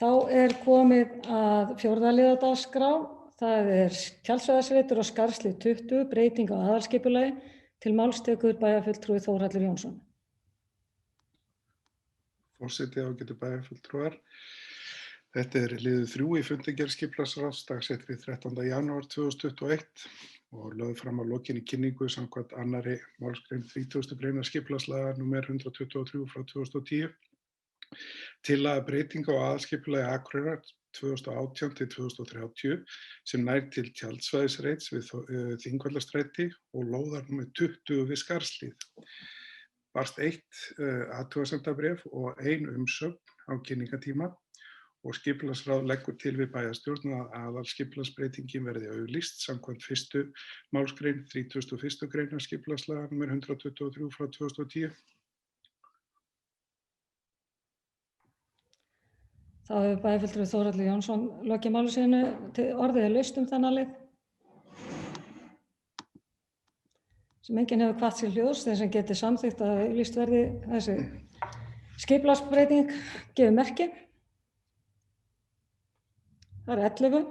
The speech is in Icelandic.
Þá komið að 4. liði á dagskrá. Það Tjaldsvæðisveitur og Skarðshlíð 20, breyting á aðalskipulagi. Til máls tekur bæjarfulltrúi Þórhallur Jónsson. Forseti ágætu bæjarfulltrúar. Þetta liður 3 í fundargerð skipulagsráðs dagsetri 13. janúar 2021 og lögð fram að lokinni kynningu samkvæmt 2. málsgrein 30. greinar skipulagslaga nr. 123/2010. Tillaga breyting á aðalskipulagi Akureyrar 2018 til 2030 sem nær til tjaldsvæðisreits við Þingvallastræti og lóðar nr. 20 við Skarðshlíð. Barst 1 athugasemdarbréf og 1 umsögn á kynningartíma og skipulagsráð leggur til við bæjarstjórn að aðalskipulagsbreytingin verði auglýst samkvæmt 1. málsgrein 31. greinar skipulagslaga nr. 123/2010. Þá hefur bæjarfulltrúi Þórhallur Jónsson lokið máli sínu. Orðið laust þennan lið. Sem enginn hefur hvatt sér hljóðs, þeir sem geti samþykkt að auglýst verði þessi skipulagsbreyting gefið merki. Það 11.